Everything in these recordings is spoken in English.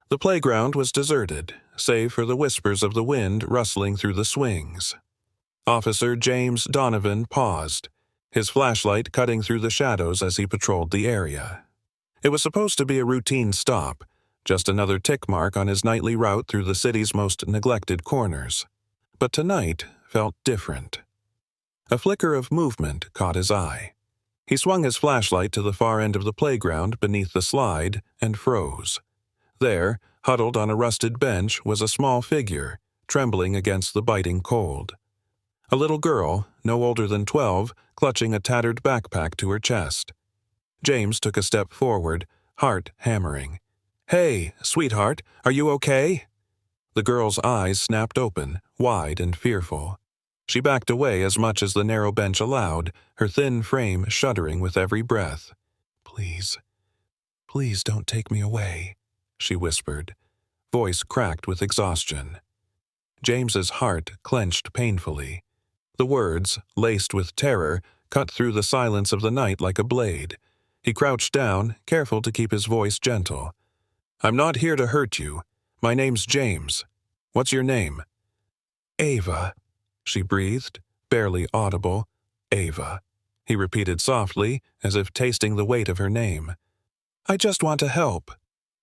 The playground was deserted, save for the whispers of the wind rustling through the swings. Officer James Donovan paused, his flashlight cutting through the shadows as he patrolled the area. It was supposed to be a routine stop, just another tick mark on his nightly route through the city's most neglected corners. But tonight felt different. A flicker of movement caught his eye. He swung his flashlight to the far end of the playground beneath the slide and froze. There, huddled on a rusted bench, was a small figure, trembling against the biting cold. A little girl, no older than 12, clutching a tattered backpack to her chest. James took a step forward, heart hammering. "Hey, sweetheart, are you okay?" The girl's eyes snapped open, wide and fearful. She backed away as much as the narrow bench allowed, her thin frame shuddering with every breath. Please don't take me away," she whispered, voice cracked with exhaustion. James's heart clenched painfully. The words, laced with terror, cut through the silence of the night like a blade. He crouched down, careful to keep his voice gentle. "I'm not here to hurt you. My name's James. What's your name?" "Ava," she breathed, barely audible. "Ava," he repeated softly, as if tasting the weight of her name. "I just want to help."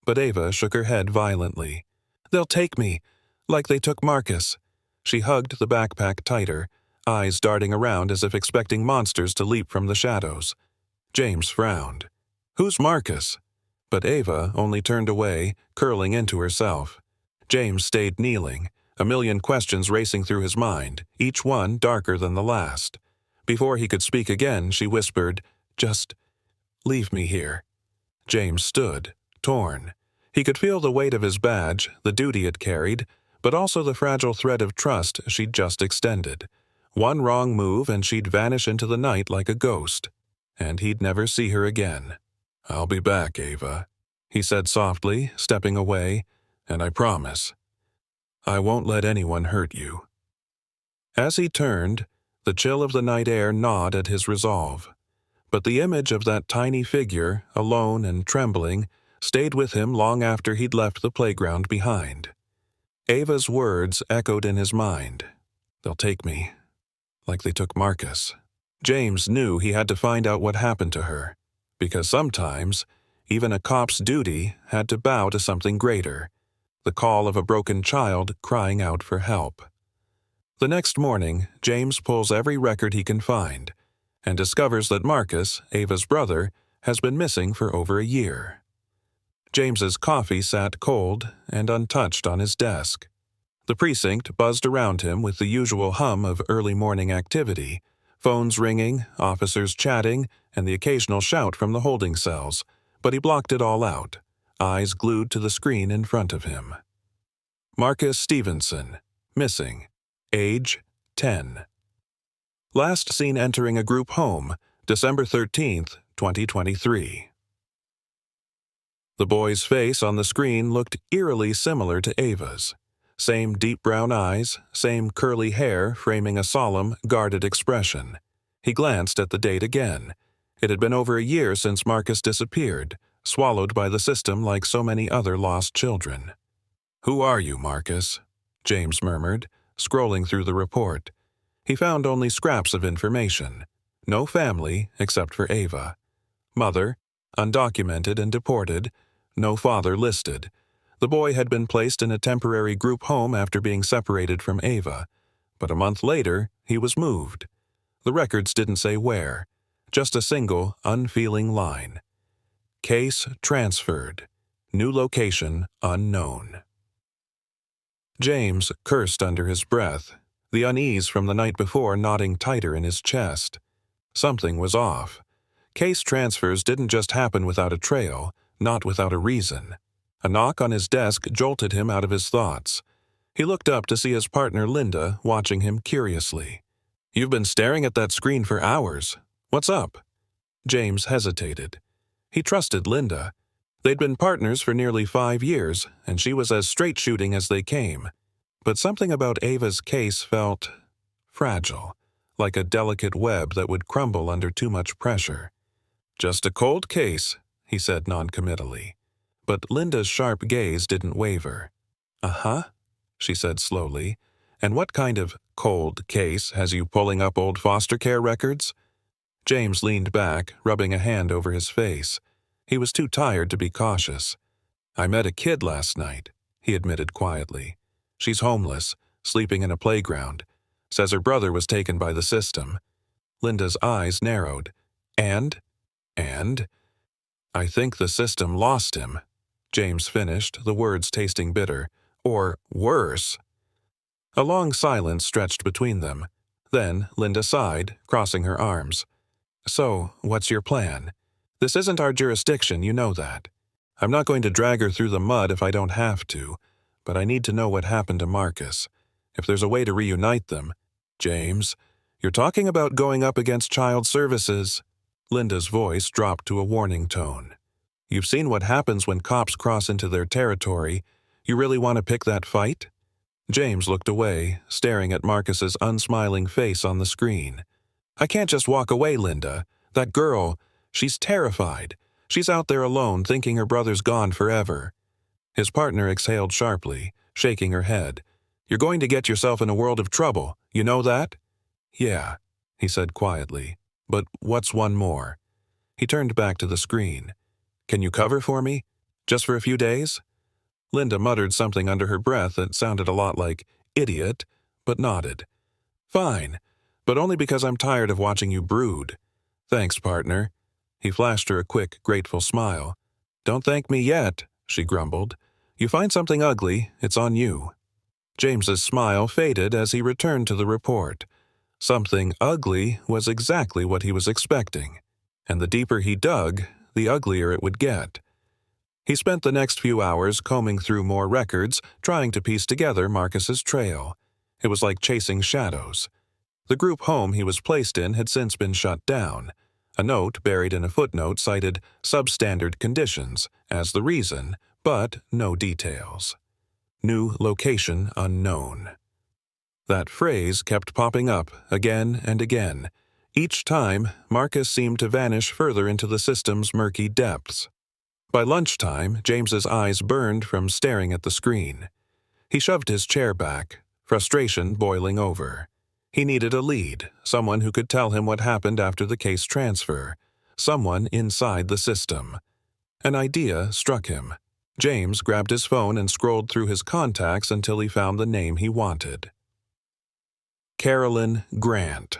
But Ava shook her head violently. "They'll take me, like they took Marcus." She hugged the backpack tighter, eyes darting around as if expecting monsters to leap from the shadows. James frowned. "Who's Marcus?" But Ava only turned away, curling into herself. James stayed kneeling, a million questions racing through his mind, each one darker than the last. Before he could speak again, she whispered, "Just leave me here." James stood, torn. He could feel the weight of his badge, the duty it carried, but also the fragile thread of trust she'd just extended. One wrong move and she'd vanish into the night like a ghost, and he'd never see her again. "I'll be back, Ava," he said softly, stepping away, "and I promise, I won't let anyone hurt you." As he turned, the chill of the night air gnawed at his resolve. But the image of that tiny figure, alone and trembling, stayed with him long after he'd left the playground behind. Ava's words echoed in his mind. "They'll take me, like they took Marcus." James knew he had to find out what happened to her, because sometimes, even a cop's duty had to bow to something greater, the call of a broken child crying out for help. The next morning, James pulls every record he can find, and discovers that Marcus, Ava's brother, has been missing for over a year. James's coffee sat cold and untouched on his desk. The precinct buzzed around him with the usual hum of early morning activity, phones ringing, officers chatting, and the occasional shout from the holding cells, but he blocked it all out, eyes glued to the screen in front of him. Marcus Stevenson, missing, age 10. Last seen entering a group home, December 13th, 2023. The boy's face on the screen looked eerily similar to Ava's. Same deep brown eyes, same curly hair framing a solemn, guarded expression. He glanced at the date again. It had been over a year since Marcus disappeared, swallowed by the system like so many other lost children. "Who are you, Marcus?" James murmured, scrolling through the report. He found only scraps of information. No family, except for Ava. Mother, undocumented and deported. No father listed. The boy had been placed in a temporary group home after being separated from Ava, but a month later, he was moved. The records didn't say where, just a single, unfeeling line. Case transferred. New location unknown. James cursed under his breath, the unease from the night before knotting tighter in his chest. Something was off. Case transfers didn't just happen without a trail, not without a reason. A knock on his desk jolted him out of his thoughts. He looked up to see his partner Linda watching him curiously. "You've been staring at that screen for hours. What's up?" James hesitated. He trusted Linda. They'd been partners for nearly 5 years, and she was as straight-shooting as they came. But something about Ava's case felt fragile, like a delicate web that would crumble under too much pressure. "Just a cold case," he said noncommittally. but Linda's sharp gaze didn't waver. "Uh-huh," she said slowly. "And what kind of cold case has you pulling up old foster care records?" James leaned back, rubbing a hand over his face. He was too tired to be cautious. "I met a kid last night," he admitted quietly. "She's homeless, sleeping in a playground. Says her brother was taken by the system." Linda's eyes narrowed. And? "I think the system lost him," James finished, the words tasting bitter. "Or worse." A long silence stretched between them. Then Linda sighed, crossing her arms. "So, what's your plan? This isn't our jurisdiction, you know that. I'm not going to drag her through the mud if I don't have to, but I need to know what happened to Marcus. If there's a way to reunite them—" "James, you're talking about going up against child services." Linda's voice dropped to a warning tone. "You've seen what happens when cops cross into their territory. You really want to pick that fight?" James looked away, staring at Marcus's unsmiling face on the screen. "I can't just walk away, Linda. That girl, she's terrified. She's out there alone, thinking her brother's gone forever." His partner exhaled sharply, shaking her head. "You're going to get yourself in a world of trouble. You know that?" "Yeah," he said quietly. "But what's one more?" He turned back to the screen. "Can you cover for me? Just for a few days?" Linda muttered something under her breath that sounded a lot like "idiot," but nodded. "Fine, but only because I'm tired of watching you brood." "Thanks, partner." He flashed her a quick, grateful smile. "Don't thank me yet," she grumbled. "You find something ugly, it's on you." James's smile faded as he returned to the report. Something ugly was exactly what he was expecting, and the deeper he dug, the uglier it would get. He spent the next few hours combing through more records, trying to piece together Marcus's trail. It was like chasing shadows. The group home he was placed in had since been shut down. A note buried in a footnote cited substandard conditions as the reason, but no details. New location unknown. That phrase kept popping up again and again. Each time, Marcus seemed to vanish further into the system's murky depths. By lunchtime, James's eyes burned from staring at the screen. He shoved his chair back, frustration boiling over. He needed a lead, someone who could tell him what happened after the case transfer, someone inside the system. An idea struck him. James grabbed his phone and scrolled through his contacts until he found the name he wanted. Carolyn Grant.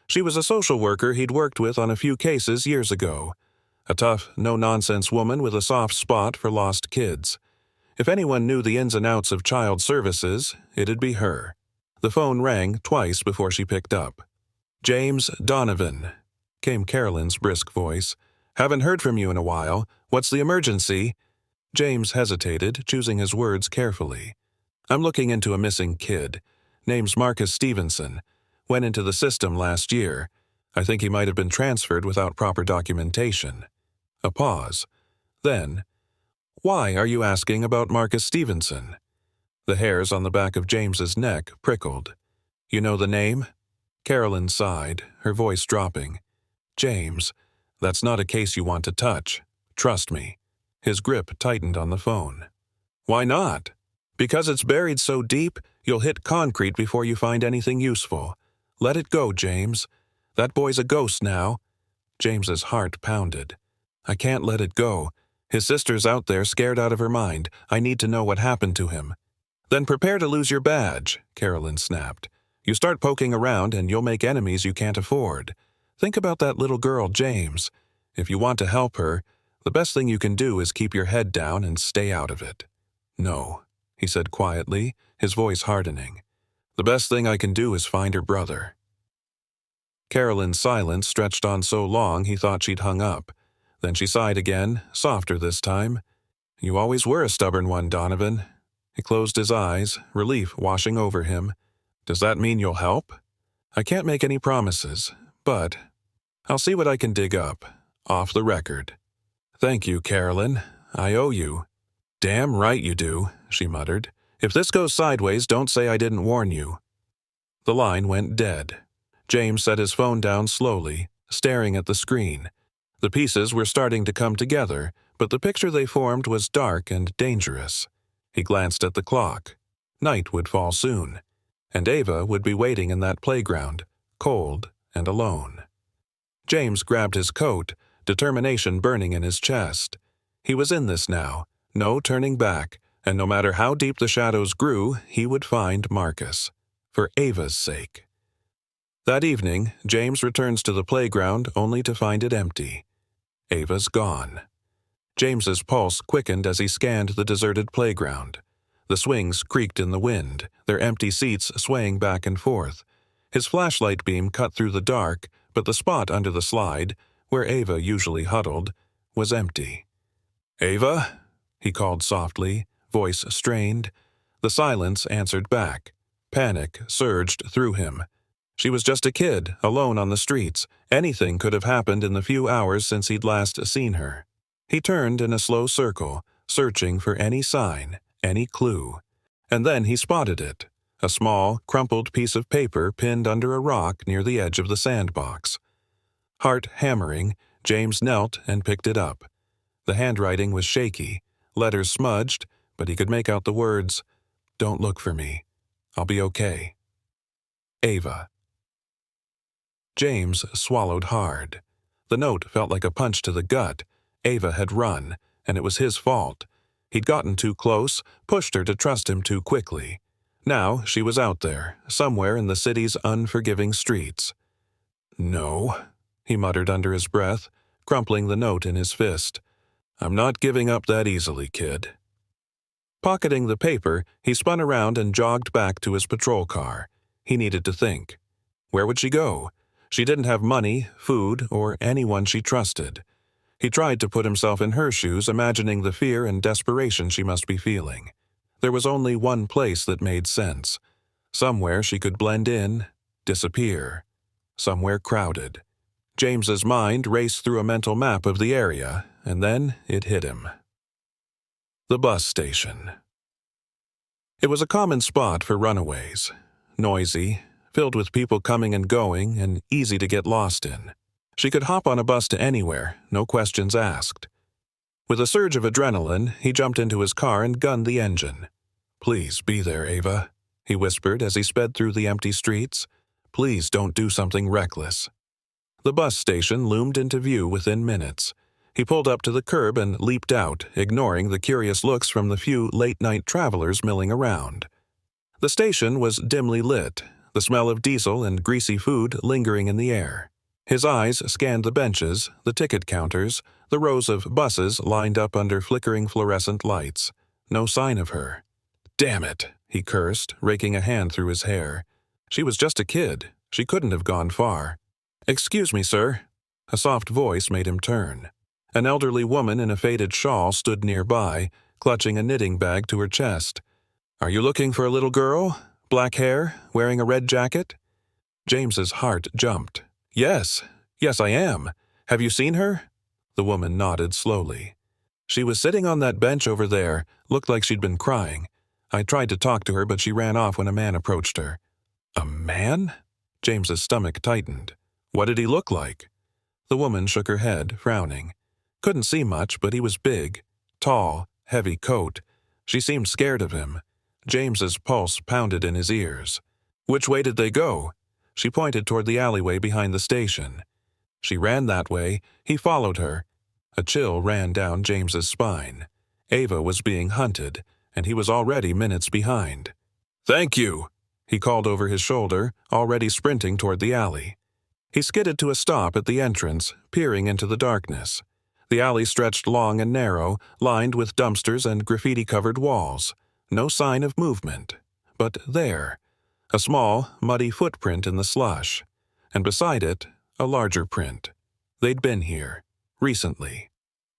She was a social worker he'd worked with on a few cases years ago. A tough, no-nonsense woman with a soft spot for lost kids. If anyone knew the ins and outs of child services, it'd be her. The phone rang twice before she picked up. "James Donovan," came Carolyn's brisk voice. "Haven't heard from you in a while. What's the emergency?" James hesitated, choosing his words carefully. "I'm looking into a missing kid. Name's Marcus Stevenson. Went into the system last year. I think he might have been transferred without proper documentation." A pause. Then, "Why are you asking about Marcus Stevenson?" The hairs on the back of James's neck prickled. "You know the name?" Carolyn sighed, her voice dropping. "James, that's not a case you want to touch. Trust me." His grip tightened on the phone. "Why not?" "Because it's buried so deep, you'll hit concrete before you find anything useful. Let it go, James. That boy's a ghost now." James's heart pounded. "I can't let it go. His sister's out there scared out of her mind. I need to know what happened to him." "Then prepare to lose your badge," Carolyn snapped. "You start poking around and you'll make enemies you can't afford. Think about that little girl, James. If you want to help her, the best thing you can do is keep your head down and stay out of it." "No," he said quietly, his voice hardening. "The best thing I can do is find her brother." Carolyn's silence stretched on so long he thought she'd hung up. Then she sighed again, softer this time. "You always were a stubborn one, Donovan." He closed his eyes, relief washing over him. "Does that mean you'll help?" "I can't make any promises, but I'll see what I can dig up, off the record." "Thank you, Carolyn. I owe you." "Damn right you do," she muttered. "If this goes sideways, don't say I didn't warn you." The line went dead. James set his phone down slowly, staring at the screen. The pieces were starting to come together, but the picture they formed was dark and dangerous. He glanced at the clock. Night would fall soon, and Ava would be waiting in that playground, cold and alone. James grabbed his coat, determination burning in his chest. He was in this now, no turning back, and no matter how deep the shadows grew, he would find Marcus, for Ava's sake. That evening, James returns to the playground only to find it empty. Ava's gone. James's pulse quickened as he scanned the deserted playground. The swings creaked in the wind, their empty seats swaying back and forth. His flashlight beam cut through the dark, but the spot under the slide, where Ava usually huddled, was empty. "Ava?" he called softly, voice strained. The silence answered back. Panic surged through him. She was just a kid, alone on the streets. Anything could have happened in the few hours since he'd last seen her. He turned in a slow circle, searching for any sign, any clue. And then he spotted it, a small, crumpled piece of paper pinned under a rock near the edge of the sandbox. Heart hammering, James knelt and picked it up. The handwriting was shaky, letters smudged, but he could make out the words, "Don't look for me. I'll be okay. Ava." James swallowed hard. The note felt like a punch to the gut. Ava had run, and it was his fault. He'd gotten too close, pushed her to trust him too quickly. Now she was out there, somewhere in the city's unforgiving streets. "No," he muttered under his breath, crumpling the note in his fist. "I'm not giving up that easily, kid." Pocketing the paper, he spun around and jogged back to his patrol car. He needed to think. Where would she go? She didn't have money, food, or anyone she trusted. He tried to put himself in her shoes, imagining the fear and desperation she must be feeling. There was only one place that made sense. Somewhere she could blend in, disappear. Somewhere crowded. James's mind raced through a mental map of the area, and then it hit him. The bus station. It was a common spot for runaways. Noisy, filled with people coming and going, and easy to get lost in. She could hop on a bus to anywhere, no questions asked. With a surge of adrenaline, he jumped into his car and gunned the engine. "Please be there, Ava," he whispered as he sped through the empty streets. "Please don't do something reckless." The bus station loomed into view within minutes. He pulled up to the curb and leaped out, ignoring the curious looks from the few late-night travelers milling around. The station was dimly lit, the smell of diesel and greasy food lingering in the air. His eyes scanned the benches, the ticket counters, the rows of buses lined up under flickering fluorescent lights. No sign of her. "Damn it," he cursed, raking a hand through his hair. She was just a kid. She couldn't have gone far. "Excuse me, sir." A soft voice made him turn. An elderly woman in a faded shawl stood nearby, clutching a knitting bag to her chest. "Are you looking for a little girl? Black hair, wearing a red jacket?" James's heart jumped. Yes, I am. Have you seen her?" The woman nodded slowly. "She was sitting on that bench over there, looked like she'd been crying. I tried to talk to her, but she ran off when a man approached her." "A man?" James's stomach tightened. "What did he look like?" The woman shook her head, frowning. Couldn't see much, but he was big, tall, heavy coat. She seemed scared of him. James's pulse pounded in his ears. "Which way did they go?" She pointed toward the alleyway behind the station. She ran that way. He followed her. A chill ran down James's spine. Ava was being hunted, and he was already minutes behind. "Thank you," he called over his shoulder, already sprinting toward the alley. He skidded to a stop at the entrance, peering into the darkness. The alley stretched long and narrow, lined with dumpsters and graffiti-covered walls. No sign of movement. But there, a small, muddy footprint in the slush, and beside it, a larger print. They'd been here, recently.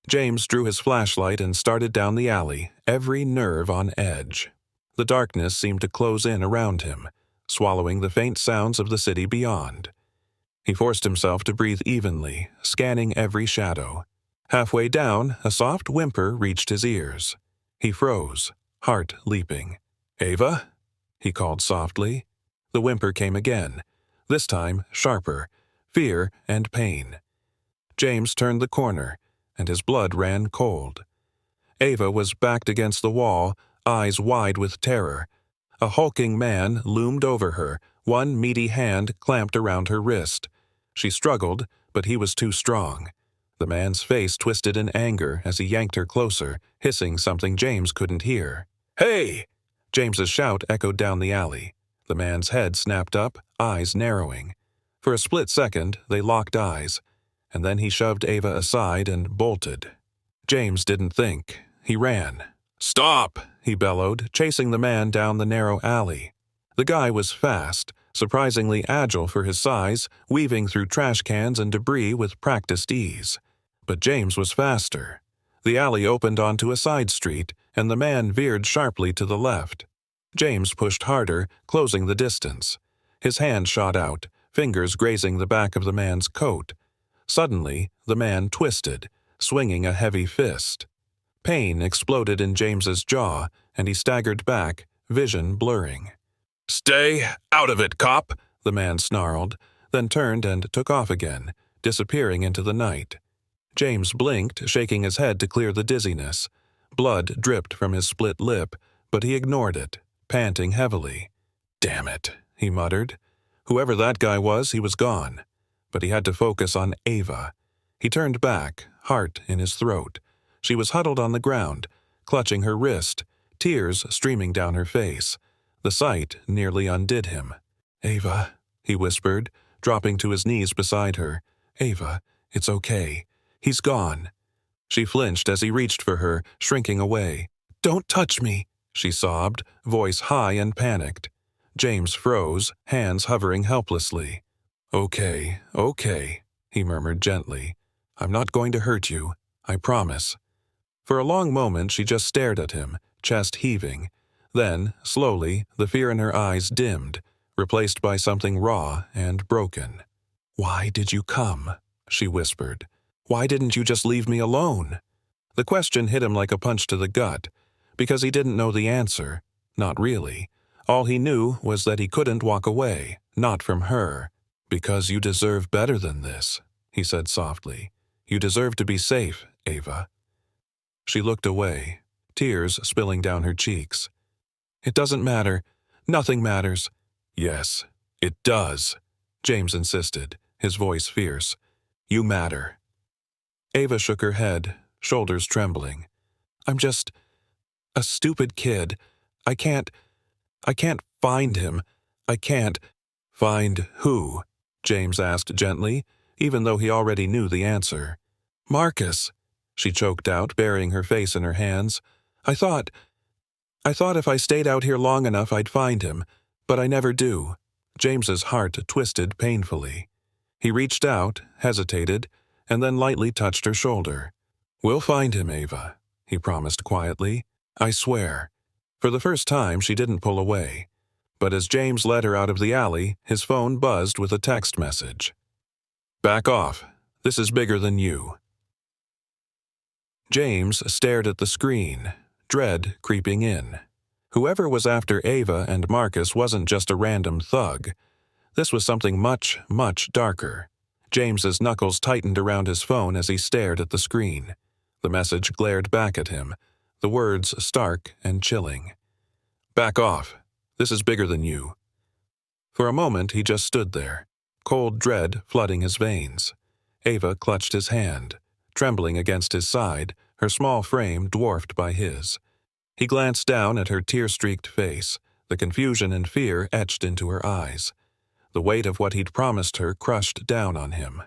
James drew his flashlight and started down the alley, every nerve on edge. The darkness seemed to close in around him, swallowing the faint sounds of the city beyond. He forced himself to breathe evenly, scanning every shadow. Halfway down, a soft whimper reached his ears. He froze, heart leaping. "Ava?" he called softly. The whimper came again, this time sharper, fear and pain. James turned the corner, and his blood ran cold. Ava was backed against the wall, eyes wide with terror. A hulking man loomed over her, one meaty hand clamped around her wrist. She struggled, but he was too strong. The man's face twisted in anger as he yanked her closer, hissing something James couldn't hear. "Hey!" James's shout echoed down the alley. The man's head snapped up, eyes narrowing. For a split second, they locked eyes, and then he shoved Ava aside and bolted. James didn't think. He ran. "Stop!" he bellowed, chasing the man down the narrow alley. The guy was fast, surprisingly agile for his size, weaving through trash cans and debris with practiced ease. But James was faster. The alley opened onto a side street, and the man veered sharply to the left. James pushed harder, closing the distance. His hand shot out, fingers grazing the back of the man's coat. Suddenly, the man twisted, swinging a heavy fist. Pain exploded in James's jaw, and he staggered back, vision blurring. "Stay out of it, cop!" the man snarled, then turned and took off again, disappearing into the night. James blinked, shaking his head to clear the dizziness. Blood dripped from his split lip, but he ignored it, panting heavily. "Damn it," he muttered. Whoever that guy was, he was gone. But he had to focus on Ava. He turned back, heart in his throat. She was huddled on the ground, clutching her wrist, tears streaming down her face. The sight nearly undid him. "Ava," he whispered, dropping to his knees beside her. "Ava, it's okay. He's gone." She flinched as he reached for her, shrinking away. "Don't touch me," she sobbed, voice high and panicked. James froze, hands hovering helplessly. Okay, he murmured gently. "I'm not going to hurt you, I promise." For a long moment she just stared at him, chest heaving. Then, slowly, the fear in her eyes dimmed, replaced by something raw and broken. "Why did you come?" she whispered. "Why didn't you just leave me alone?" The question hit him like a punch to the gut, because he didn't know the answer. Not really. All he knew was that he couldn't walk away, not from her. "Because you deserve better than this," he said softly. "You deserve to be safe, Ava." She looked away, tears spilling down her cheeks. "It doesn't matter. Nothing matters." "Yes, it does," James insisted, his voice fierce. "You matter." Ava shook her head, shoulders trembling. "I'm just a stupid kid. I can't find him. I can't." "Find who?" James asked gently, even though he already knew the answer. "Marcus," she choked out, burying her face in her hands. I thought if I stayed out here long enough I'd find him, but I never do." James's heart twisted painfully. He reached out, hesitated, and then lightly touched her shoulder. "We'll find him, Ava," he promised quietly. "I swear." For the first time she didn't pull away. But as James led her out of the alley, his phone buzzed with a text message. "Back off. This is bigger than you." James stared at the screen, dread creeping in. Whoever was after Ava and Marcus wasn't just a random thug. This was something much, much darker. James's knuckles tightened around his phone as he stared at the screen. The message glared back at him, the words stark and chilling. "Back off. This is bigger than you." For a moment he just stood there, cold dread flooding his veins. Ava clutched his hand, trembling against his side, her small frame dwarfed by his. He glanced down at her tear-streaked face, the confusion and fear etched into her eyes. The weight of what he'd promised her crushed down on him.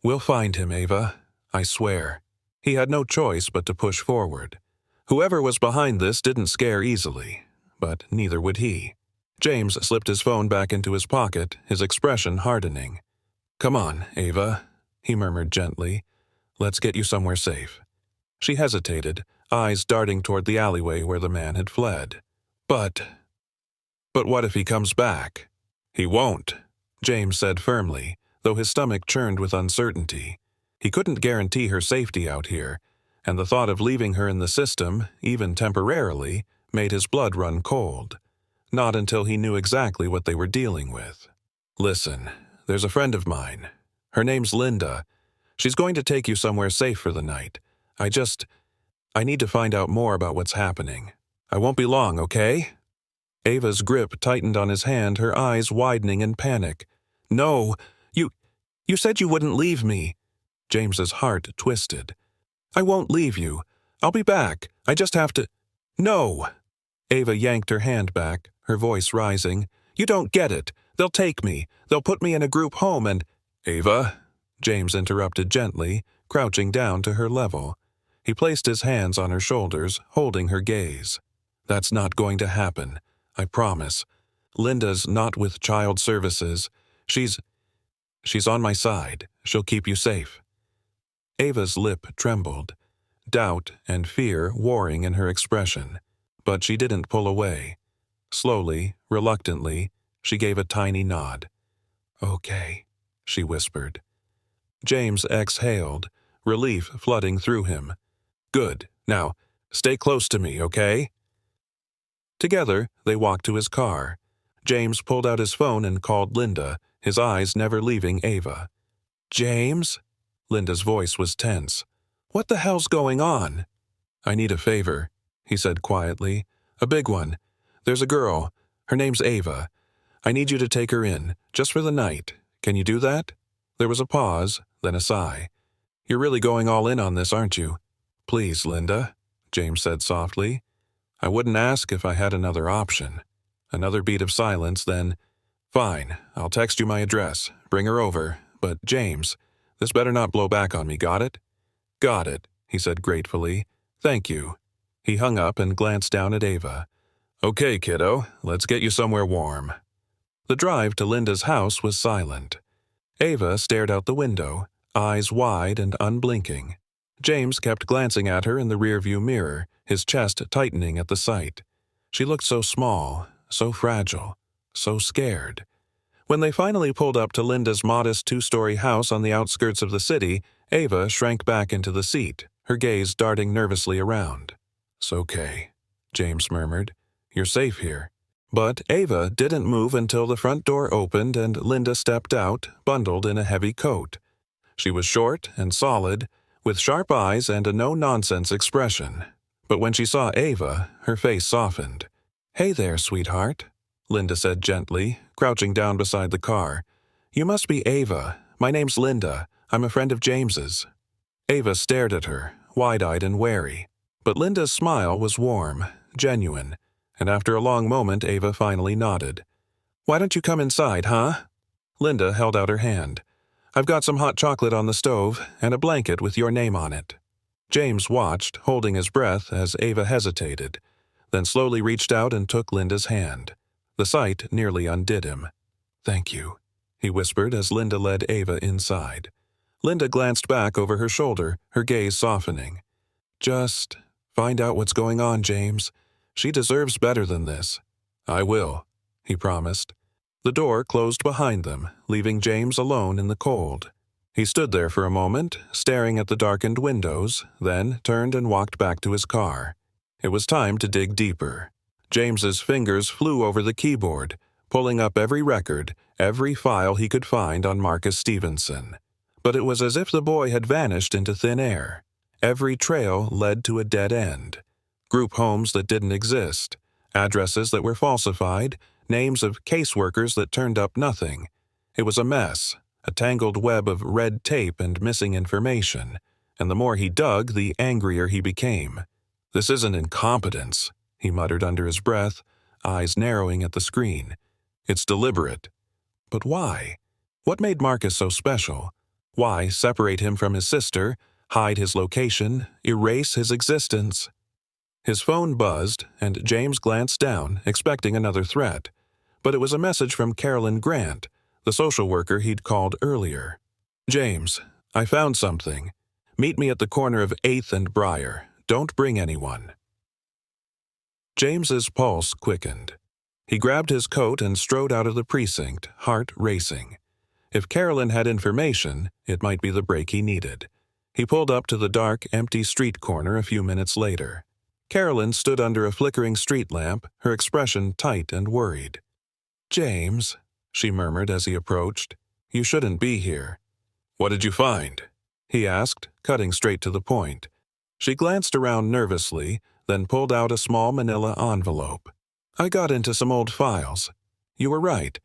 "We'll find him, Ava. I swear." He had no choice but to push forward. Whoever was behind this didn't scare easily, but neither would he. James slipped his phone back into his pocket, his expression hardening. "Come on, Ava," he murmured gently. "Let's get you somewhere safe." She hesitated, eyes darting toward the alleyway where the man had fled. But what if he comes back?" "He won't," James said firmly, though his stomach churned with uncertainty. He couldn't guarantee her safety out here, and the thought of leaving her in the system, even temporarily, made his blood run cold. Not until he knew exactly what they were dealing with. "Listen, there's a friend of mine. Her name's Linda. She's going to take you somewhere safe for the night. I need to find out more about what's happening. I won't be long, okay?" Ava's grip tightened on his hand, her eyes widening in panic. "No, you said you wouldn't leave me." James's heart twisted. "I won't leave you. I'll be back. I just have to—" "No!" Ava yanked her hand back, her voice rising. "You don't get it. They'll take me. They'll put me in a group home and—" "Ava," James interrupted gently, crouching down to her level. He placed his hands on her shoulders, holding her gaze. "That's not going to happen. I promise. Linda's not with child services. She's on my side. She'll keep you safe." Ava's lip trembled, doubt and fear warring in her expression, but she didn't pull away. Slowly, reluctantly, she gave a tiny nod. "Okay," she whispered. James exhaled, relief flooding through him. "Good. Now, stay close to me, okay?" Together, they walked to his car. James pulled out his phone and called Linda, his eyes never leaving Ava. "James?" Linda's voice was tense. "What the hell's going on?" "I need a favor," he said quietly. "A big one. There's a girl. Her name's Ava. I need you to take her in, just for the night. Can you do that?" There was a pause, then a sigh. "You're really going all in on this, aren't you?" "Please, Linda," James said softly. "I wouldn't ask if I had another option." Another beat of silence, then, "Fine, I'll text you my address. Bring her over. But, James, this better not blow back on me, got it?" "Got it," he said gratefully. "Thank you." He hung up and glanced down at Ava. "Okay, kiddo, let's get you somewhere warm." The drive to Linda's house was silent. Ava stared out the window, eyes wide and unblinking. James kept glancing at her in the rearview mirror, his chest tightening at the sight. She looked so small, so fragile, so scared. When they finally pulled up to Linda's modest two-story house on the outskirts of the city, Ava shrank back into the seat, her gaze darting nervously around. "It's okay," James murmured. "You're safe here." But Ava didn't move until the front door opened and Linda stepped out, bundled in a heavy coat. She was short and solid, with sharp eyes and a no-nonsense expression. But when she saw Ava, her face softened. "Hey there, sweetheart," Linda said gently, crouching down beside the car. "You must be Ava. My name's Linda. I'm a friend of James's." Ava stared at her, wide-eyed and wary. But Linda's smile was warm, genuine, and after a long moment Ava finally nodded. "Why don't you come inside, huh?" Linda held out her hand. "I've got some hot chocolate on the stove and a blanket with your name on it." James watched, holding his breath as Ava hesitated, then slowly reached out and took Linda's hand. The sight nearly undid him. "Thank you," he whispered as Linda led Ava inside. Linda glanced back over her shoulder, her gaze softening. "Just find out what's going on, James. She deserves better than this." "I will," he promised. The door closed behind them, leaving James alone in the cold. He stood there for a moment, staring at the darkened windows, then turned and walked back to his car. It was time to dig deeper. James's fingers flew over the keyboard, pulling up every record, every file he could find on Marcus Stevenson. But it was as if the boy had vanished into thin air. Every trail led to a dead end. Group homes that didn't exist, addresses that were falsified, names of caseworkers that turned up nothing. It was a mess, a tangled web of red tape and missing information, and the more he dug, the angrier he became. "This isn't incompetence," he muttered under his breath, eyes narrowing at the screen. "It's deliberate." But why? What made Marcus so special? Why separate him from his sister, hide his location, erase his existence? His phone buzzed, and James glanced down, expecting another threat. But it was a message from Carolyn Grant, the social worker he'd called earlier. "James, I found something. Meet me at the corner of 8th and Briar. Don't bring anyone." James's pulse quickened. He grabbed his coat and strode out of the precinct, heart racing. If Carolyn had information, it might be the break he needed. He pulled up to the dark, empty street corner a few minutes later. Carolyn stood under a flickering street lamp, her expression tight and worried. "James," she murmured as he approached, "you shouldn't be here." "What did you find?" he asked, cutting straight to the point. She glanced around nervously, then pulled out a small manila envelope. I got into some old files. You were right.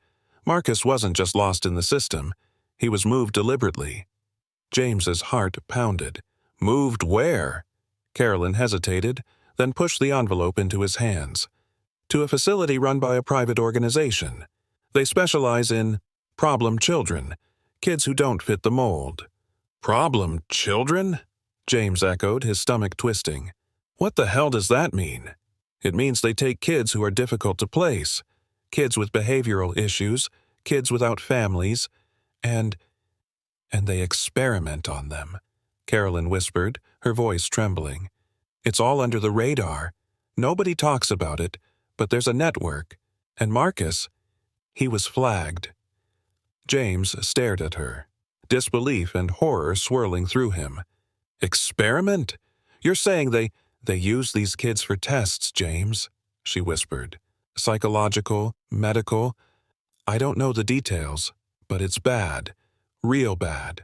Marcus wasn't just lost in the system. He was moved deliberately. James's heart pounded. Moved where? Carolyn hesitated, then pushed the envelope into his hands. To a facility run by a private organization. They specialize in problem children, kids who don't fit the mold. Problem children? James echoed, his stomach twisting. What the hell does that mean? It means they take kids who are difficult to place, kids with behavioral issues, kids without families, and they experiment on them, Carolyn whispered, her voice trembling. It's all under the radar. Nobody talks about it, but there's a network. And Marcus, he was flagged. James stared at her, disbelief and horror swirling through him. Experiment? You're saying they use these kids for tests, James, she whispered. Psychological, medical. I don't know the details, but it's bad. Real bad.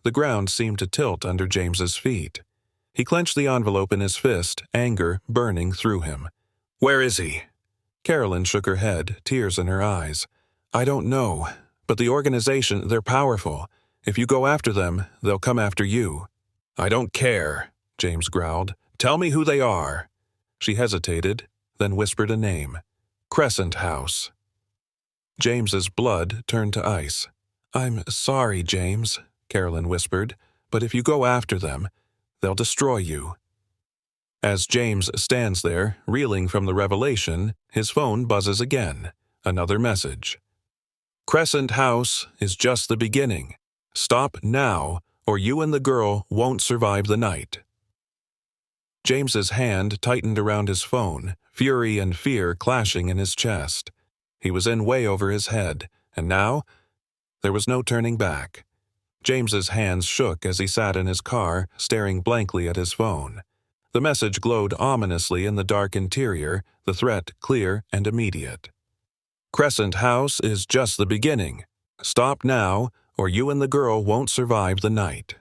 The ground seemed to tilt under James's feet. He clenched the envelope in his fist, anger burning through him. Where is he? Carolyn shook her head, tears in her eyes. I don't know, but the organization, they're powerful. If you go after them, they'll come after you. I don't care, James growled. Tell me who they are. She hesitated, then whispered a name. Crescent House. James's blood turned to ice. I'm sorry, James, Carolyn whispered, but if you go after them, they'll destroy you. As James stands there, reeling from the revelation, his phone buzzes again. Another message. Crescent House is just the beginning. Stop now, or you and the girl won't survive the night. James's hand tightened around his phone, fury and fear clashing in his chest. He was in way over his head, and now there was no turning back. James's hands shook as he sat in his car, staring blankly at his phone. The message glowed ominously in the dark interior, the threat clear and immediate. Crescent House is just the beginning. Stop now, or you and the girl won't survive the night.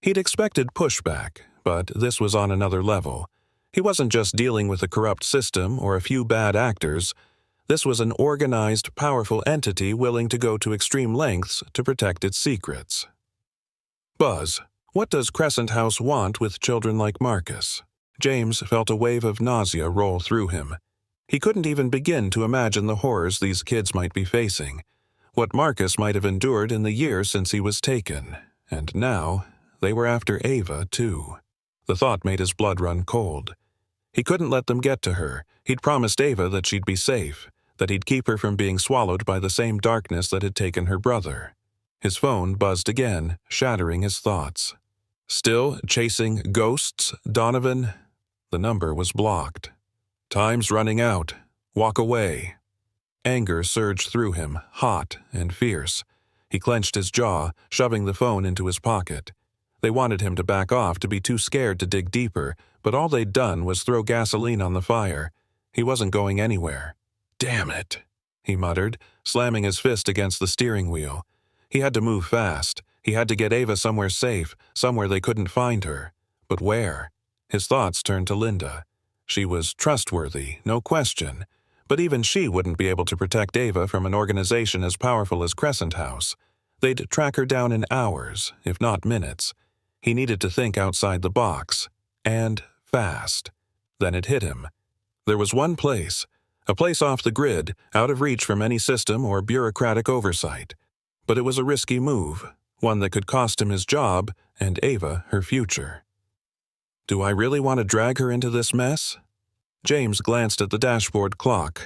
He'd expected pushback, but this was on another level. He wasn't just dealing with a corrupt system or a few bad actors. This was an organized, powerful entity willing to go to extreme lengths to protect its secrets. Buzz, what does Crescent House want with children like Marcus? James felt a wave of nausea roll through him. He couldn't even begin to imagine the horrors these kids might be facing, what Marcus might have endured in the years since he was taken, and now they were after Ava, too. The thought made his blood run cold. He couldn't let them get to her. He'd promised Ava that she'd be safe, that he'd keep her from being swallowed by the same darkness that had taken her brother. His phone buzzed again, shattering his thoughts. Still chasing ghosts, Donovan? The number was blocked. Time's running out. Walk away. Anger surged through him, hot and fierce. He clenched his jaw, shoving the phone into his pocket. They wanted him to back off, to be too scared to dig deeper, but all they'd done was throw gasoline on the fire. He wasn't going anywhere. Damn it, he muttered, slamming his fist against the steering wheel. He had to move fast. He had to get Ava somewhere safe, somewhere they couldn't find her. But where? His thoughts turned to Linda. She was trustworthy, no question, but even she wouldn't be able to protect Ava from an organization as powerful as Crescent House. They'd track her down in hours, if not minutes. He needed to think outside the box, and fast. Then it hit him. There was one place, a place off the grid, out of reach from any system or bureaucratic oversight. But it was a risky move, one that could cost him his job and Ava her future. Do I really want to drag her into this mess? James glanced at the dashboard clock.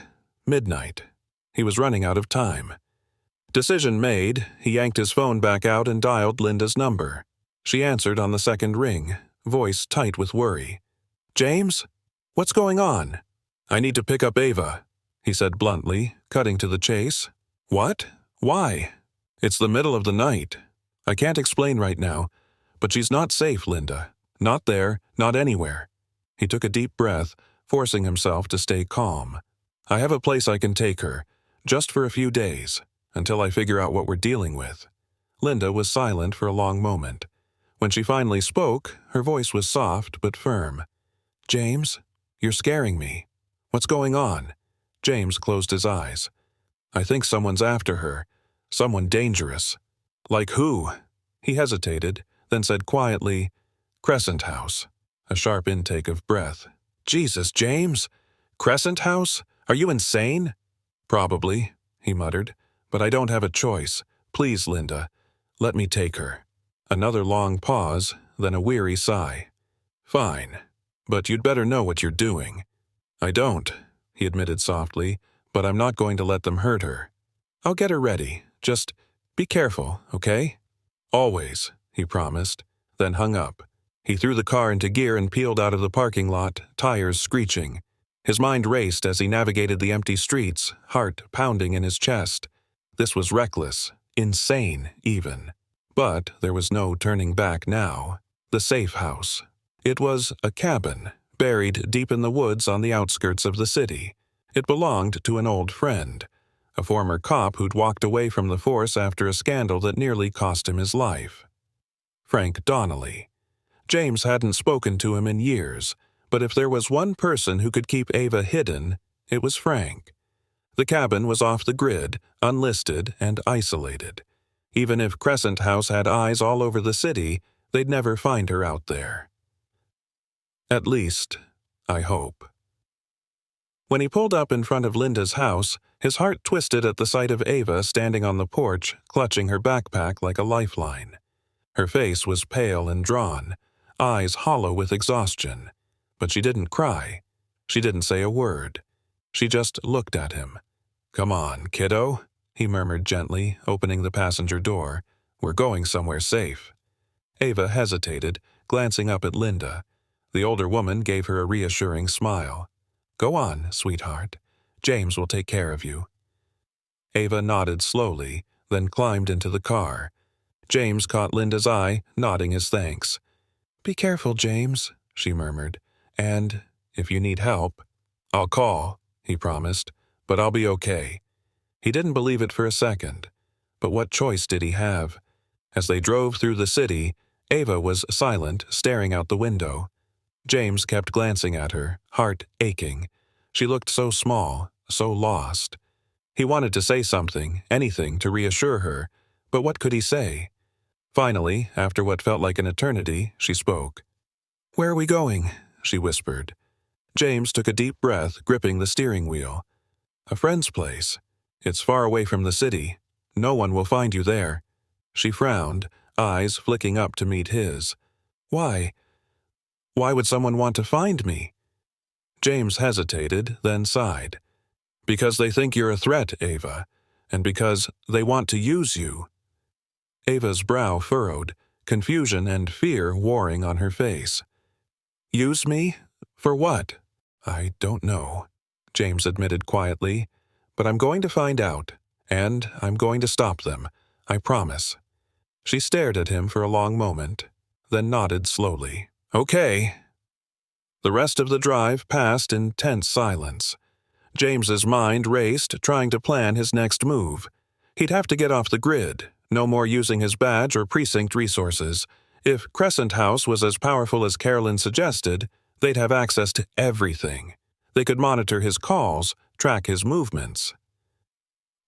Midnight. He was running out of time. Decision made, he yanked his phone back out and dialed Linda's number. She answered on the second ring, voice tight with worry. James? What's going on? I need to pick up Ava, he said bluntly, cutting to the chase. What? Why? It's the middle of the night. I can't explain right now, but she's not safe, Linda. Not there, not anywhere. He took a deep breath, forcing himself to stay calm. I have a place I can take her, just for a few days, until I figure out what we're dealing with. Linda was silent for a long moment. When she finally spoke, her voice was soft but firm. "James, you're scaring me. What's going on?" James closed his eyes. "I think someone's after her. Someone dangerous." "Like who?" He hesitated, then said quietly, "Crescent House." A sharp intake of breath. "Jesus, James! Crescent House? Are you insane?" "Probably," he muttered, "but I don't have a choice. Please, Linda, let me take her." Another long pause, then a weary sigh. "Fine, but you'd better know what you're doing." "I don't," he admitted softly, "but I'm not going to let them hurt her. I'll get her ready. Just be careful, okay?" "Always," he promised, then hung up. He threw the car into gear and peeled out of the parking lot, tires screeching. His mind raced as he navigated the empty streets, heart pounding in his chest. This was reckless, insane even. But there was no turning back now. The safe house. It was a cabin, buried deep in the woods on the outskirts of the city. It belonged to an old friend, a former cop who'd walked away from the force after a scandal that nearly cost him his life. Frank Donnelly. James hadn't spoken to him in years, but if there was one person who could keep Ava hidden, it was Frank. The cabin was off the grid, unlisted and isolated. Even if Crescent House had eyes all over the city, they'd never find her out there. At least, I hope. When he pulled up in front of Linda's house, his heart twisted at the sight of Ava standing on the porch, clutching her backpack like a lifeline. Her face was pale and drawn, eyes hollow with exhaustion. But she didn't cry. She didn't say a word. She just looked at him. "Come on, kiddo," he murmured gently, opening the passenger door. "We're going somewhere safe." Ava hesitated, glancing up at Linda. The older woman gave her a reassuring smile. "Go on, sweetheart. James will take care of you." Ava nodded slowly, then climbed into the car. James caught Linda's eye, nodding his thanks. "Be careful, James," she murmured. "And if you need help—" "I'll call," he promised, "but I'll be okay." He didn't believe it for a second. But what choice did he have? As they drove through the city, Ava was silent, staring out the window. James kept glancing at her, heart aching. She looked so small, so lost. He wanted to say something, anything, to reassure her, but what could he say? Finally, after what felt like an eternity, she spoke. "Where are we going?" she whispered. James took a deep breath, gripping the steering wheel. "A friend's place. It's far away from the city. No one will find you there." She frowned, eyes flicking up to meet his. "Why? Why would someone want to find me?" James hesitated, then sighed. "Because they think you're a threat, Ava, and because they want to use you." Ava's brow furrowed, confusion and fear warring on her face. "Use me? For what?" "I don't know," James admitted quietly, "but I'm going to find out, and I'm going to stop them. I promise." She stared at him for a long moment, then nodded slowly. "Okay." The rest of the drive passed in tense silence. James's mind raced, trying to plan his next move. He'd have to get off the grid, no more using his badge or precinct resources. If Crescent House was as powerful as Carolyn suggested, they'd have access to everything. They could monitor his calls, track his movements.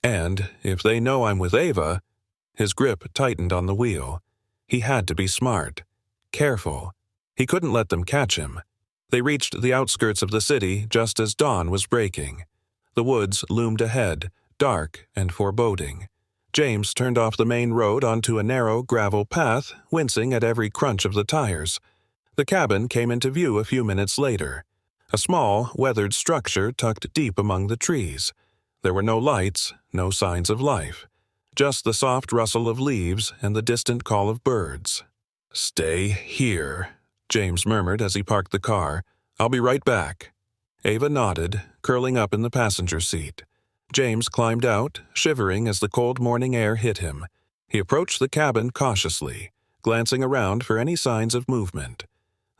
And if they know I'm with Ava, his grip tightened on the wheel. He had to be smart, careful. He couldn't let them catch him. They reached the outskirts of the city just as dawn was breaking. The woods loomed ahead, dark and foreboding. James turned off the main road onto a narrow gravel path, wincing at every crunch of the tires. The cabin came into view a few minutes later. A small, weathered structure tucked deep among the trees. There were no lights, no signs of life. Just the soft rustle of leaves and the distant call of birds. "Stay here," James murmured as he parked the car. "I'll be right back." Ava nodded, curling up in the passenger seat. James climbed out, shivering as the cold morning air hit him. He approached the cabin cautiously, glancing around for any signs of movement.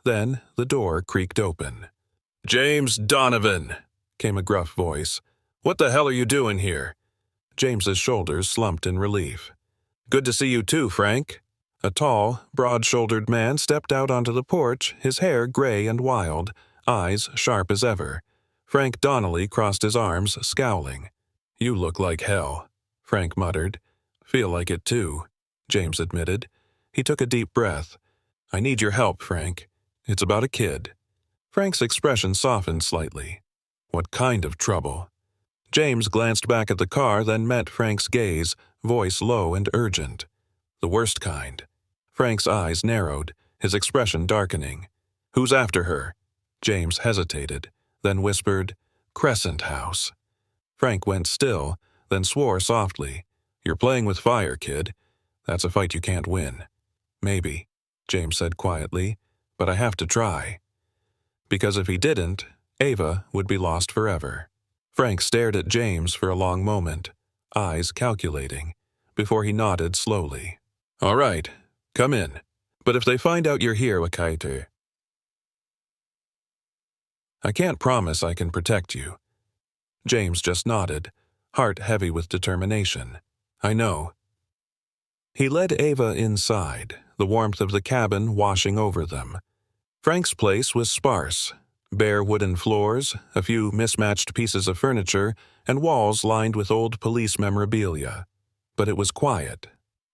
Then the door creaked open. "James Donovan," came a gruff voice. "What the hell are you doing here?" James's shoulders slumped in relief. Good to see you too, Frank. A tall, broad-shouldered man stepped out onto the porch, his hair gray and wild, eyes sharp as ever. Frank Donnelly crossed his arms, scowling. You look like hell, Frank muttered. Feel like it too, James admitted. He took a deep breath. I need your help, Frank. It's about a kid. Frank's expression softened slightly. What kind of trouble? James glanced back at the car, then met Frank's gaze, voice low and urgent. The worst kind. Frank's eyes narrowed, his expression darkening. Who's after her? James hesitated, then whispered, Crescent House. Frank went still, then swore softly. You're playing with fire, kid. That's a fight you can't win. Maybe, James said quietly, but I have to try. Because if he didn't, Ava would be lost forever. Frank stared at James for a long moment, eyes calculating, before he nodded slowly. All right, come in. But if they find out you're here, Wakaite, I can't promise I can protect you. James just nodded, heart heavy with determination. I know. He led Ava inside, the warmth of the cabin washing over them. Frank's place was sparse. Bare wooden floors, a few mismatched pieces of furniture, and walls lined with old police memorabilia. But it was quiet,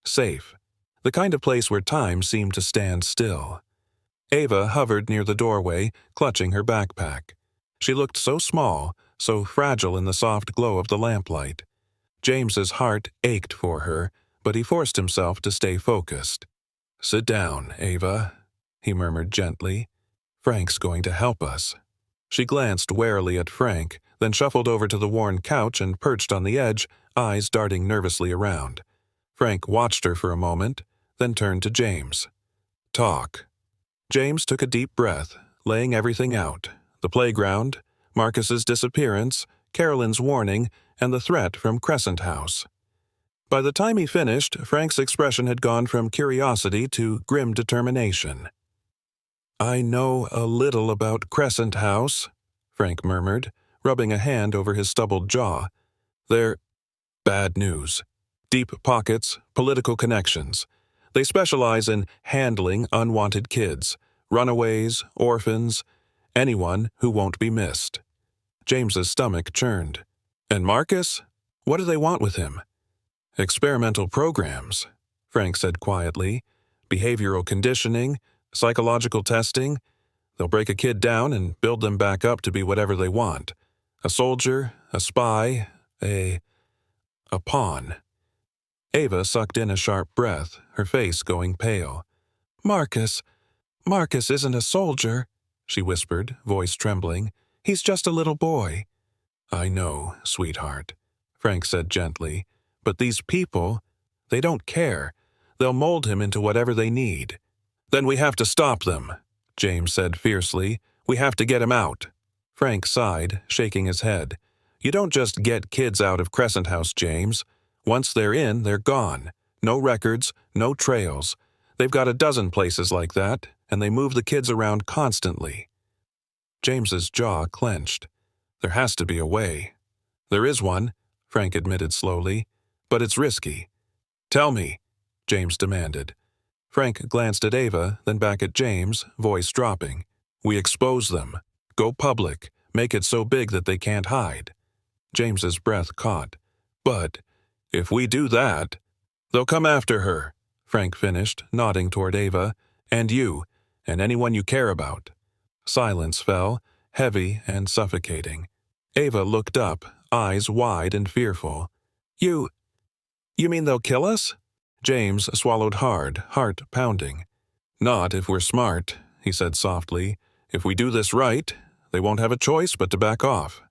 safe, the kind of place where time seemed to stand still. Ava hovered near the doorway, clutching her backpack. She looked so small, so fragile in the soft glow of the lamplight. James's heart ached for her, but he forced himself to stay focused. Sit down, Ava, he murmured gently. Frank's going to help us. She glanced warily at Frank, then shuffled over to the worn couch and perched on the edge, eyes darting nervously around. Frank watched her for a moment, then turned to James. Talk. James took a deep breath, laying everything out. The playground, Marcus's disappearance, Carolyn's warning, and the threat from Crescent House. By the time he finished, Frank's expression had gone from curiosity to grim determination. I know a little about Crescent House, Frank murmured, rubbing a hand over his stubbled jaw. They're bad news. Deep pockets, political connections. They specialize in handling unwanted kids, runaways, orphans, anyone who won't be missed. James's stomach churned. And Marcus? What do they want with him? Experimental programs, Frank said quietly. Behavioral conditioning, psychological testing. They'll break a kid down and build them back up to be whatever they want. A soldier, a spy, a pawn. Ava sucked in a sharp breath, her face going pale. Marcus isn't a soldier, she whispered, voice trembling. He's just a little boy. I know, sweetheart, Frank said gently. But these people, they don't care. They'll mold him into whatever they need. Then we have to stop them, James said fiercely. We have to get him out. Frank sighed, shaking his head. You don't just get kids out of Crescent House, James. Once they're in, they're gone. No records, no trails. They've got a dozen places like that, and they move the kids around constantly. James's jaw clenched. There has to be a way. There is one, Frank admitted slowly, but it's risky. Tell me, James demanded. Frank glanced at Ava, then back at James, voice dropping. We expose them. Go public. Make it so big that they can't hide. James's breath caught. But if we do that, they'll come after her, Frank finished, nodding toward Ava, and you, and anyone you care about. Silence fell, heavy and suffocating. Ava looked up, eyes wide and fearful. You mean they'll kill us? James swallowed hard, heart pounding. Not if we're smart, he said softly. If we do this right, they won't have a choice but to back off.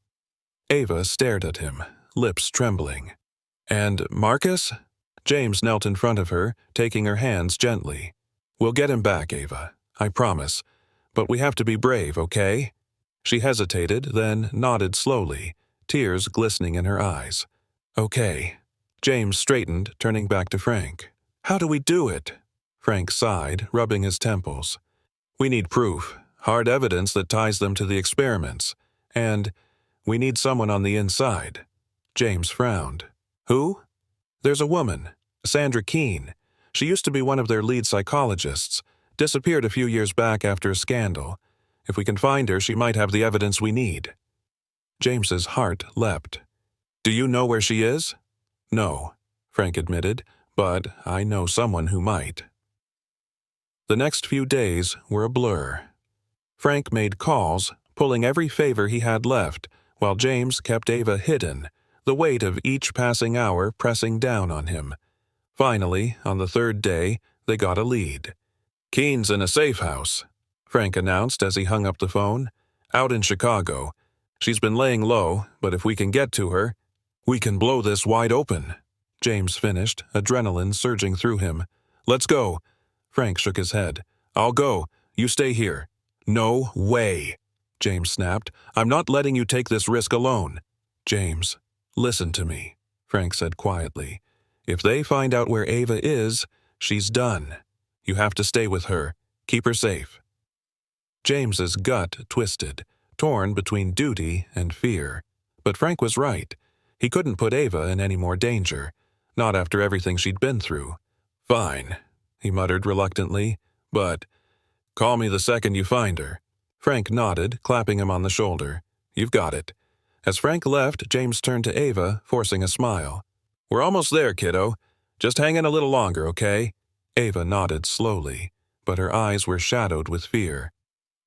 Ava stared at him, lips trembling. And Marcus? James knelt in front of her, taking her hands gently. We'll get him back, Ava, I promise. But we have to be brave, okay? She hesitated, then nodded slowly, tears glistening in her eyes. Okay. James straightened, turning back to Frank. How do we do it? Frank sighed, rubbing his temples. We need proof, hard evidence that ties them to the experiments. And we need someone on the inside. James frowned. Who? There's a woman, Sandra Keene. She used to be one of their lead psychologists. Disappeared a few years back after a scandal. If we can find her, she might have the evidence we need." James's heart leapt. "Do you know where she is?" "No," Frank admitted, "but I know someone who might." The next few days were a blur. Frank made calls, pulling every favor he had left, while James kept Ava hidden, the weight of each passing hour pressing down on him. Finally, on the third day, they got a lead. "Keene's in a safe house," Frank announced as he hung up the phone. "Out in Chicago. She's been laying low, but if we can get to her, we can blow this wide open." James finished, adrenaline surging through him. "Let's go." Frank shook his head. "I'll go. You stay here." "No way," James snapped. "I'm not letting you take this risk alone." "James, listen to me," Frank said quietly. "If they find out where Ava is, she's done. You have to stay with her. Keep her safe." James's gut twisted, torn between duty and fear. But Frank was right. He couldn't put Ava in any more danger, not after everything she'd been through. "Fine," he muttered reluctantly, "but call me the second you find her." Frank nodded, clapping him on the shoulder. "You've got it." As Frank left, James turned to Ava, forcing a smile. "We're almost there, kiddo. Just hang in a little longer, okay?" Ava nodded slowly, but her eyes were shadowed with fear.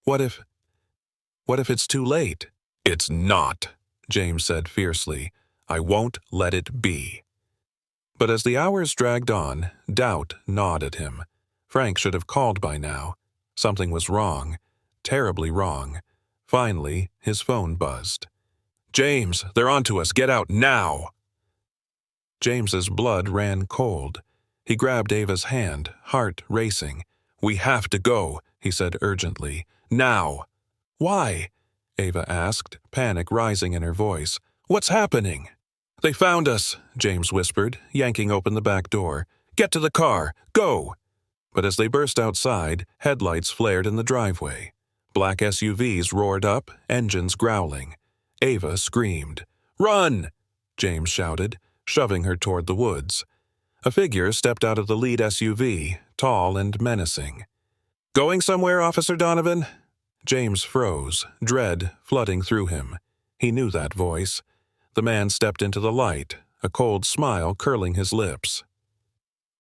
What if it's too late?" "It's not," James said fiercely. "I won't let it be." But as the hours dragged on, doubt gnawed at him. Frank should have called by now. Something was wrong, terribly wrong. Finally, his phone buzzed. "James, they're onto us. Get out now!" James's blood ran cold. He grabbed Ava's hand, heart racing. "We have to go," he said urgently. "Now!" "Why?" Ava asked, panic rising in her voice. "What's happening?" "They found us," James whispered, yanking open the back door. "Get to the car! Go!" But as they burst outside, headlights flared in the driveway. Black SUVs roared up, engines growling. Ava screamed. "Run!" James shouted, shoving her toward the woods. A figure stepped out of the lead SUV, tall and menacing. "Going somewhere, Officer Donovan?" James froze, dread flooding through him. He knew that voice. The man stepped into the light, a cold smile curling his lips.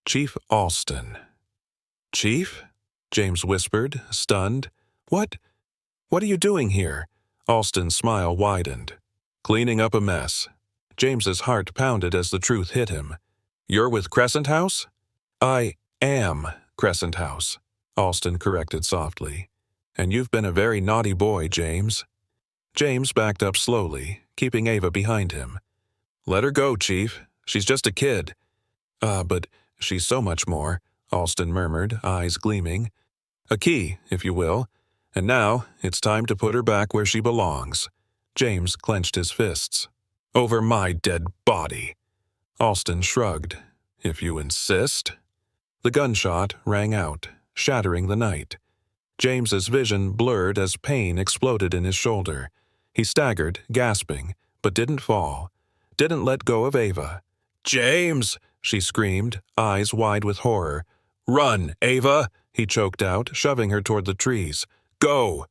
"Chief Alston." "Chief?" James whispered, stunned. What are you doing here?" Alston's smile widened. "Cleaning up a mess." James's heart pounded as the truth hit him. "You're with Crescent House?" "I am Crescent House," Alston corrected softly. "And you've been a very naughty boy, James." James backed up slowly, keeping Ava behind him. "Let her go, Chief. She's just a kid." But she's so much more," Alston murmured, eyes gleaming. "A key, if you will. And now it's time to put her back where she belongs." James clenched his fists. "Over my dead body." Alston shrugged. "If you insist." The gunshot rang out, shattering the night. James's vision blurred as pain exploded in his shoulder. He staggered, gasping, but didn't fall. Didn't let go of Ava. "James!" she screamed, eyes wide with horror. "Run, Ava!" he choked out, shoving her toward the trees. "Go!"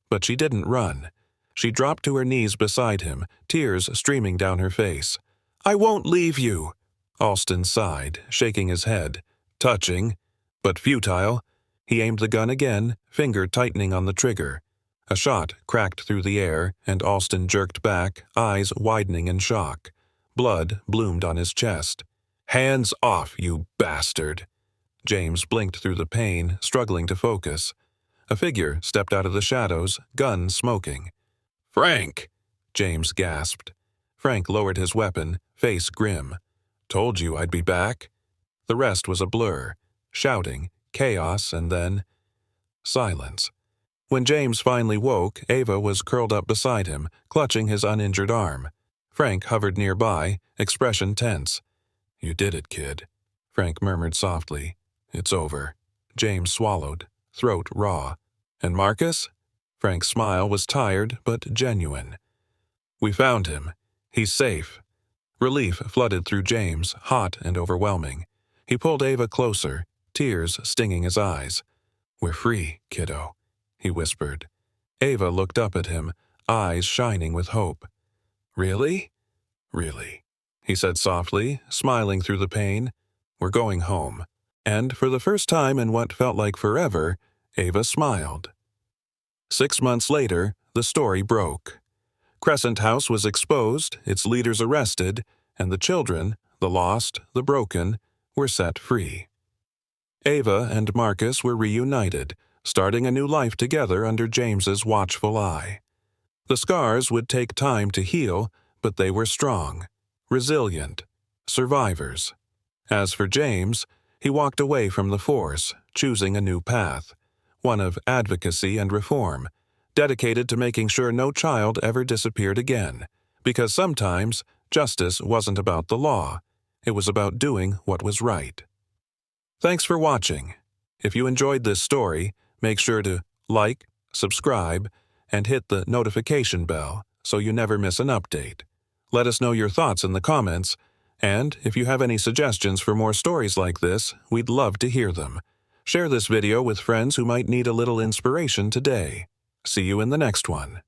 But she didn't run. She dropped to her knees beside him, tears streaming down her face. "I won't leave you!" Alston sighed, shaking his head. Touching, but futile. He aimed the gun again, finger tightening on the trigger. A shot cracked through the air, and Alston jerked back, eyes widening in shock. Blood bloomed on his chest. "Hands off, you bastard!" James blinked through the pain, struggling to focus. A figure stepped out of the shadows, gun smoking. "Frank!" James gasped. Frank lowered his weapon, face grim. "Told you I'd be back." The rest was a blur. Shouting, chaos, and then silence. When James finally woke, Ava was curled up beside him, clutching his uninjured arm. Frank hovered nearby, expression tense. "You did it, kid," Frank murmured softly. "It's over." James swallowed, throat raw. "And Marcus?" Frank's smile was tired but genuine. "We found him. He's safe." Relief flooded through James, hot and overwhelming. He pulled Ava closer, tears stinging his eyes. "We're free, kiddo," he whispered. Ava looked up at him, eyes shining with hope. "Really?" "Really," he said softly, smiling through the pain. "We're going home." And for the first time in what felt like forever, Ava smiled. 6 months later, the story broke. Crescent House was exposed, its leaders arrested, and the children, the lost, the broken, were set free. Ava and Marcus were reunited, starting a new life together under James's watchful eye. The scars would take time to heal, but they were strong, resilient, survivors. As for James, he walked away from the force, choosing a new path, one of advocacy and reform, dedicated to making sure no child ever disappeared again, because sometimes justice wasn't about the law, it was about doing what was right. Thanks for watching. If you enjoyed this story, make sure to like, subscribe, and hit the notification bell so you never miss an update. Let us know your thoughts in the comments, and if you have any suggestions for more stories like this, we'd love to hear them. Share this video with friends who might need a little inspiration today. See you in the next one.